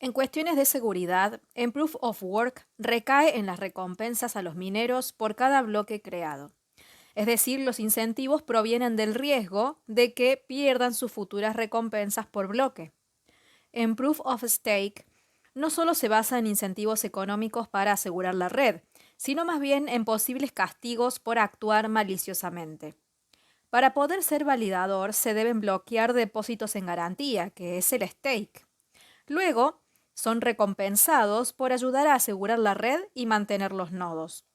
En cuestiones de seguridad, en Proof of Work recae en las recompensas a los mineros por cada bloque creado. Es decir, los incentivos provienen del riesgo de que pierdan sus futuras recompensas por bloque. En Proof of Stake, no solo se basa en incentivos económicos para asegurar la red, sino más bien en posibles castigos por actuar maliciosamente. Para poder ser validador, se deben bloquear depósitos en garantía, que es el stake. Luego, son recompensados por ayudar a asegurar la red y mantener los nodos.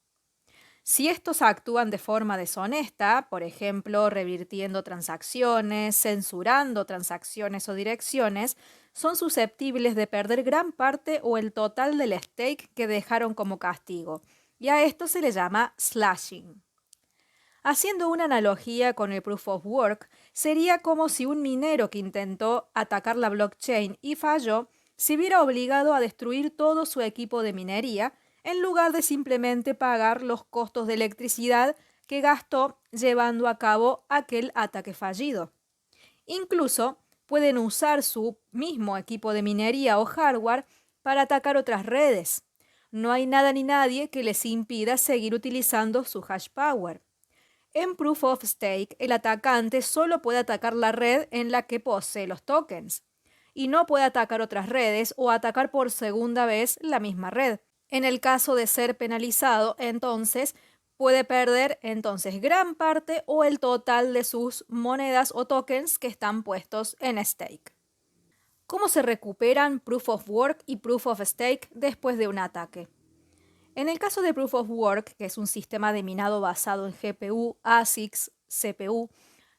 Si estos actúan de forma deshonesta, por ejemplo, revirtiendo transacciones, censurando transacciones o direcciones, son susceptibles de perder gran parte o el total del stake que dejaron como castigo, y a esto se le llama slashing. Haciendo una analogía con el Proof of Work, sería como si un minero que intentó atacar la blockchain y falló se viera obligado a destruir todo su equipo de minería en lugar de simplemente pagar los costos de electricidad que gastó llevando a cabo aquel ataque fallido. Incluso pueden usar su mismo equipo de minería o hardware para atacar otras redes. No hay nada ni nadie que les impida seguir utilizando su hash power. En Proof of Stake, el atacante solo puede atacar la red en la que posee los tokens y no puede atacar otras redes o atacar por segunda vez la misma red. En el caso de ser penalizado, entonces puede perder gran parte o el total de sus monedas o tokens que están puestos en stake. ¿Cómo se recuperan Proof of Work y Proof of Stake después de un ataque? En el caso de Proof of Work, que es un sistema de minado basado en GPU, ASICs, CPU,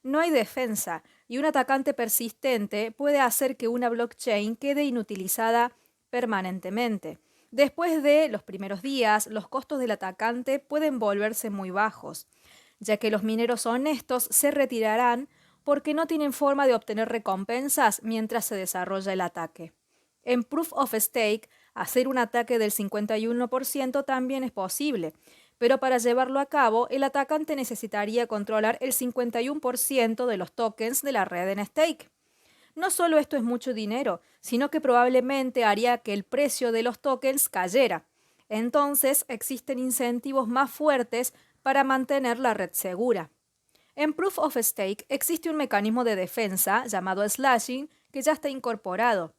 no hay defensa y un atacante persistente puede hacer que una blockchain quede inutilizada permanentemente. Después de los primeros días, los costos del atacante pueden volverse muy bajos, ya que los mineros honestos se retirarán porque no tienen forma de obtener recompensas mientras se desarrolla el ataque. En Proof of Stake, hacer un ataque del 51% también es posible, pero para llevarlo a cabo, el atacante necesitaría controlar el 51% de los tokens de la red en stake. No solo esto es mucho dinero, sino que probablemente haría que el precio de los tokens cayera. Entonces, existen incentivos más fuertes para mantener la red segura. En Proof of Stake existe un mecanismo de defensa llamado slashing que ya está incorporado,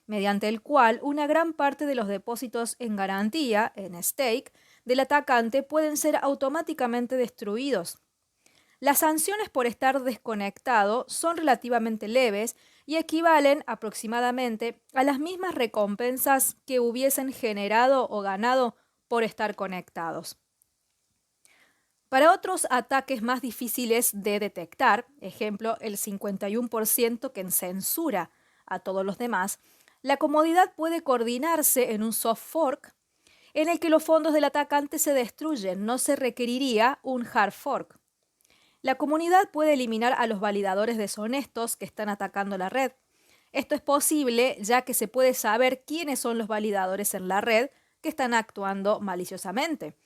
mediante el cual una gran parte de los depósitos en garantía, en stake, del atacante pueden ser automáticamente destruidos. Las sanciones por estar desconectado son relativamente leves y equivalen aproximadamente a las mismas recompensas que hubiesen generado o ganado por estar conectados. Para otros ataques más difíciles de detectar, ejemplo, el 51% que censura a todos los demás, la comodidad puede coordinarse en un soft fork en el que los fondos del atacante se destruyen, no se requeriría un hard fork. La comunidad puede eliminar a los validadores deshonestos que están atacando la red. Esto es posible ya que se puede saber quiénes son los validadores en la red que están actuando maliciosamente,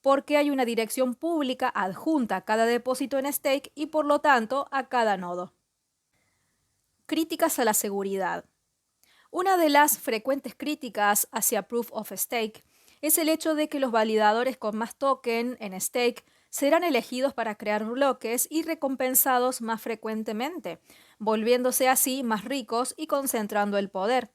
porque hay una dirección pública adjunta a cada depósito en stake y por lo tanto a cada nodo. Críticas a la seguridad. Una de las frecuentes críticas hacia Proof of Stake es el hecho de que los validadores con más token en stake serán elegidos para crear bloques y recompensados más frecuentemente, volviéndose así más ricos y concentrando el poder.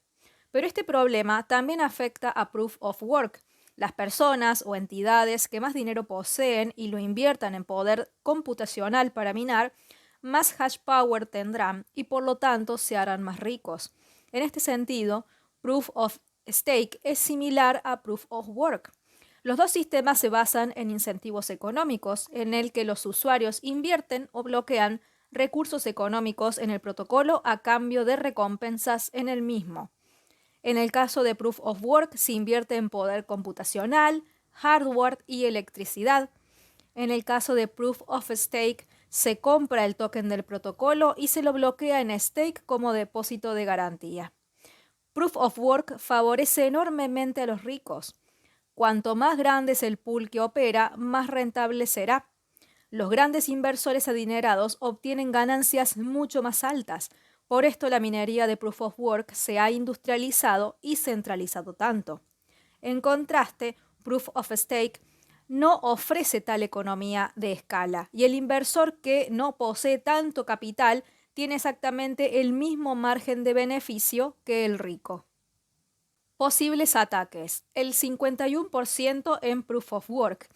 Pero este problema también afecta a Proof of Work. Las personas o entidades que más dinero poseen y lo inviertan en poder computacional para minar, más hash power tendrán y por lo tanto se harán más ricos. En este sentido, Proof of Stake es similar a Proof of Work. Los dos sistemas se basan en incentivos económicos, en el que los usuarios invierten o bloquean recursos económicos en el protocolo a cambio de recompensas en el mismo. En el caso de Proof of Work se invierte en poder computacional, hardware y electricidad. En el caso de Proof of Stake se compra el token del protocolo y se lo bloquea en stake como depósito de garantía. Proof of Work favorece enormemente a los ricos. Cuanto más grande es el pool que opera, más rentable será. Los grandes inversores adinerados obtienen ganancias mucho más altas, Por esto la minería de Proof of Work se ha industrializado y centralizado tanto. En contraste, Proof of Stake no ofrece tal economía de escala y el inversor que no posee tanto capital tiene exactamente el mismo margen de beneficio que el rico. Posibles ataques. El 51% en Proof of Work.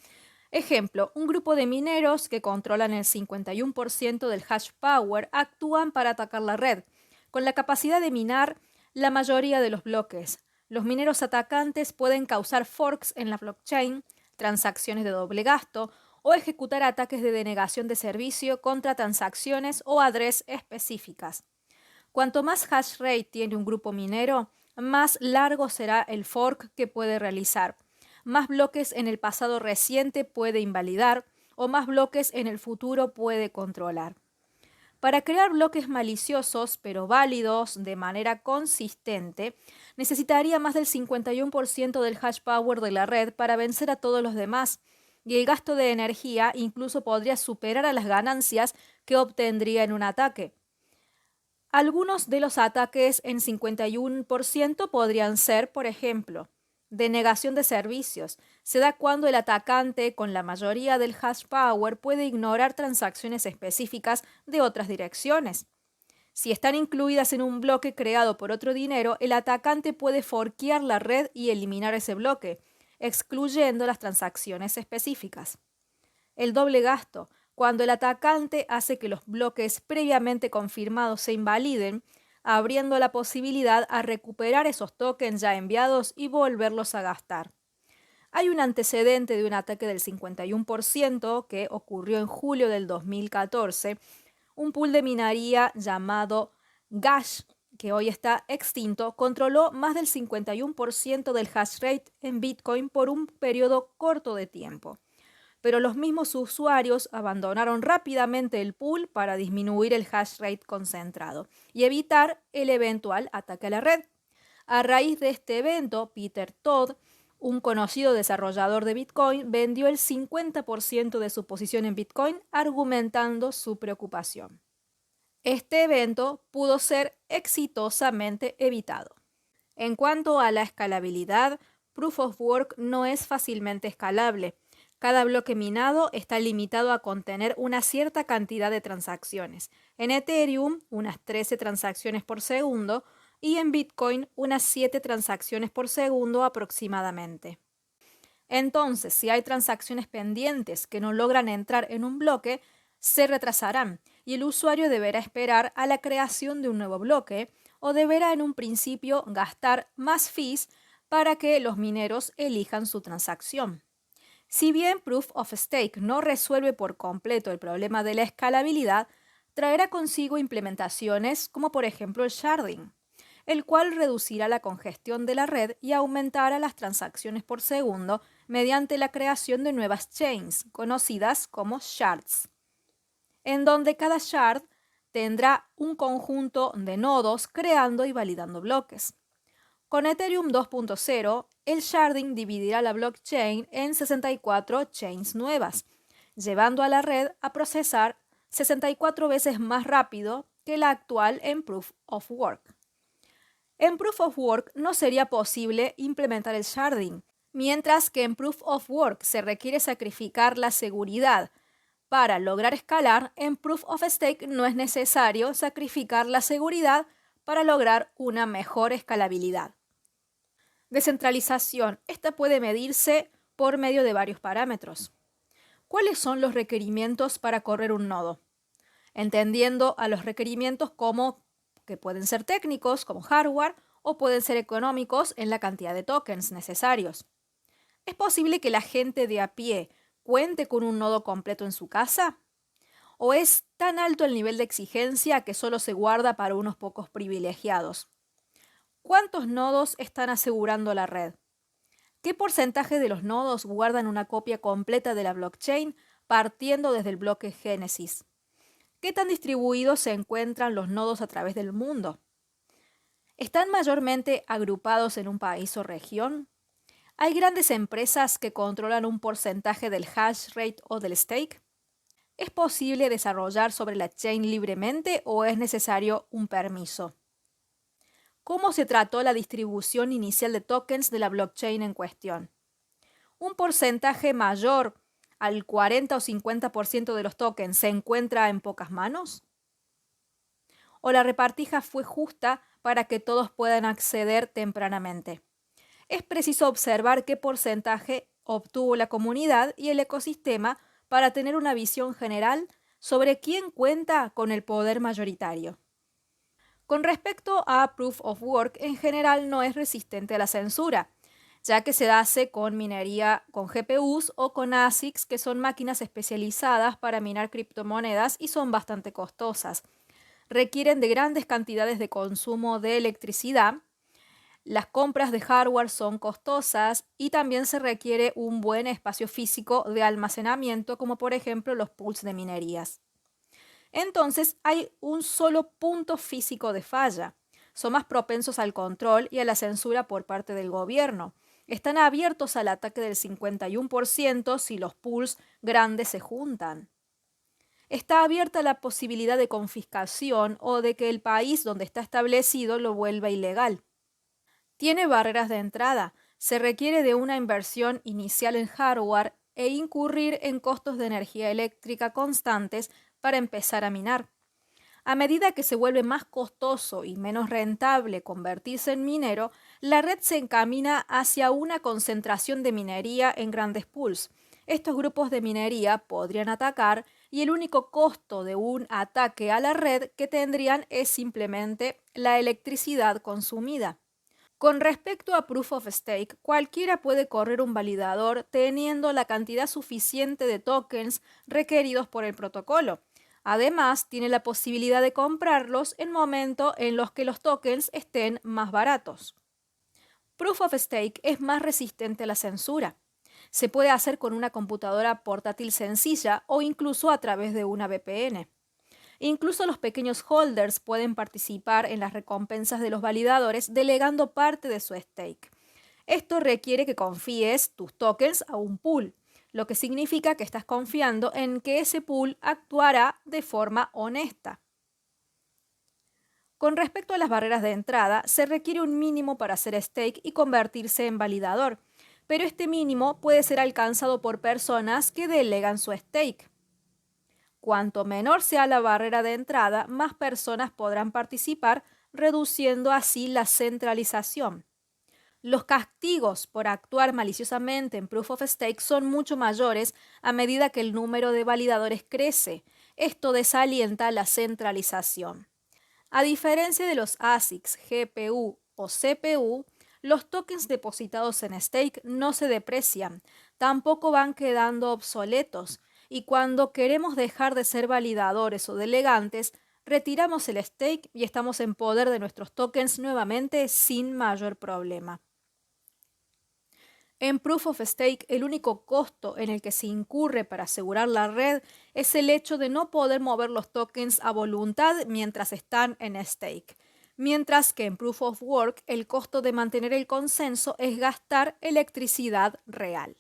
Ejemplo, un grupo de mineros que controlan el 51% del hash power actúan para atacar la red, con la capacidad de minar la mayoría de los bloques. Los mineros atacantes pueden causar forks en la blockchain, transacciones de doble gasto o ejecutar ataques de denegación de servicio contra transacciones o address específicas. Cuanto más hash rate tiene un grupo minero, más largo será el fork que puede realizar, más bloques en el pasado reciente puede invalidar o más bloques en el futuro puede controlar. Para crear bloques maliciosos pero válidos de manera consistente, necesitaría más del 51% del hash power de la red para vencer a todos los demás, y el gasto de energía incluso podría superar a las ganancias que obtendría en un ataque. Algunos de los ataques en 51% podrían ser, por ejemplo, denegación de servicios. Se da cuando el atacante, con la mayoría del hash power, puede ignorar transacciones específicas de otras direcciones. Si están incluidas en un bloque creado por otro dinero, el atacante puede forkear la red y eliminar ese bloque, excluyendo las transacciones específicas. El doble gasto. Cuando el atacante hace que los bloques previamente confirmados se invaliden, abriendo la posibilidad a recuperar esos tokens ya enviados y volverlos a gastar. Hay un antecedente de un ataque del 51% que ocurrió en julio del 2014, un pool de minería llamado Gash, que hoy está extinto, controló más del 51% del hash rate en Bitcoin por un periodo corto de tiempo. Pero los mismos usuarios abandonaron rápidamente el pool para disminuir el hash rate concentrado y evitar el eventual ataque a la red. A raíz de este evento, Peter Todd, un conocido desarrollador de Bitcoin, vendió el 50% de su posición en Bitcoin, argumentando su preocupación. Este evento pudo ser exitosamente evitado. En cuanto a la escalabilidad, Proof of Work no es fácilmente escalable. Cada bloque minado está limitado a contener una cierta cantidad de transacciones. En Ethereum, unas 13 transacciones por segundo y en Bitcoin, unas 7 transacciones por segundo aproximadamente. Entonces, si hay transacciones pendientes que no logran entrar en un bloque, se retrasarán y el usuario deberá esperar a la creación de un nuevo bloque o deberá en un principio gastar más fees para que los mineros elijan su transacción. Si bien Proof of Stake no resuelve por completo el problema de la escalabilidad, traerá consigo implementaciones como por ejemplo el sharding, el cual reducirá la congestión de la red y aumentará las transacciones por segundo mediante la creación de nuevas chains, conocidas como shards, en donde cada shard tendrá un conjunto de nodos creando y validando bloques. Con Ethereum 2.0, el sharding dividirá la blockchain en 64 chains nuevas, llevando a la red a procesar 64 veces más rápido que la actual en Proof of Work. En Proof of Work no sería posible implementar el sharding, mientras que en Proof of Work se requiere sacrificar la seguridad. Para lograr escalar, en Proof of Stake no es necesario sacrificar la seguridad para lograr una mejor escalabilidad. Descentralización. Esta puede medirse por medio de varios parámetros. ¿Cuáles son los requerimientos para correr un nodo? Entendiendo a los requerimientos como que pueden ser técnicos, como hardware, o pueden ser económicos en la cantidad de tokens necesarios. ¿Es posible que la gente de a pie cuente con un nodo completo en su casa? ¿O es tan alto el nivel de exigencia que solo se guarda para unos pocos privilegiados? ¿Cuántos nodos están asegurando la red? ¿Qué porcentaje de los nodos guardan una copia completa de la blockchain partiendo desde el bloque Génesis? ¿Qué tan distribuidos se encuentran los nodos a través del mundo? ¿Están mayormente agrupados en un país o región? ¿Hay grandes empresas que controlan un porcentaje del hash rate o del stake? ¿Es posible desarrollar sobre la chain libremente o es necesario un permiso? ¿Cómo se trató la distribución inicial de tokens de la blockchain en cuestión? ¿Un porcentaje mayor al 40 o 50% de los tokens se encuentra en pocas manos? ¿O la repartija fue justa para que todos puedan acceder tempranamente? Es preciso observar qué porcentaje obtuvo la comunidad y el ecosistema para tener una visión general sobre quién cuenta con el poder mayoritario. Con respecto a Proof of Work, en general no es resistente a la censura, ya que se hace con minería con GPUs o con ASICs, que son máquinas especializadas para minar criptomonedas y son bastante costosas. Requieren de grandes cantidades de consumo de electricidad. Las compras de hardware son costosas y también se requiere un buen espacio físico de almacenamiento, como por ejemplo los pools de minerías. Entonces hay un solo punto físico de falla. Son más propensos al control y a la censura por parte del gobierno. Están abiertos al ataque del 51% si los pools grandes se juntan. Está abierta la posibilidad de confiscación o de que el país donde está establecido lo vuelva ilegal. Tiene barreras de entrada. Se requiere de una inversión inicial en hardware e incurrir en costos de energía eléctrica constantes para empezar a minar. A medida que se vuelve más costoso y menos rentable convertirse en minero, la red se encamina hacia una concentración de minería en grandes pools. Estos grupos de minería podrían atacar y el único costo de un ataque a la red que tendrían es simplemente la electricidad consumida. Con respecto a Proof of Stake, cualquiera puede correr un validador teniendo la cantidad suficiente de tokens requeridos por el protocolo. Además, tiene la posibilidad de comprarlos en momentos en los que los tokens estén más baratos. Proof of Stake es más resistente a la censura. Se puede hacer con una computadora portátil sencilla o incluso a través de una VPN. Incluso los pequeños holders pueden participar en las recompensas de los validadores delegando parte de su stake. Esto requiere que confíes tus tokens a un pool, lo que significa que estás confiando en que ese pool actuará de forma honesta. Con respecto a las barreras de entrada, se requiere un mínimo para hacer stake y convertirse en validador, pero este mínimo puede ser alcanzado por personas que delegan su stake. Cuanto menor sea la barrera de entrada, más personas podrán participar, reduciendo así la centralización. Los castigos por actuar maliciosamente en Proof of Stake son mucho mayores a medida que el número de validadores crece. Esto desalienta la centralización. A diferencia de los ASICs, GPU o CPU, los tokens depositados en stake no se deprecian, tampoco van quedando obsoletos, y cuando queremos dejar de ser validadores o delegantes, retiramos el stake y estamos en poder de nuestros tokens nuevamente sin mayor problema. En Proof of Stake, el único costo en el que se incurre para asegurar la red es el hecho de no poder mover los tokens a voluntad mientras están en stake, mientras que en Proof of Work el costo de mantener el consenso es gastar electricidad real.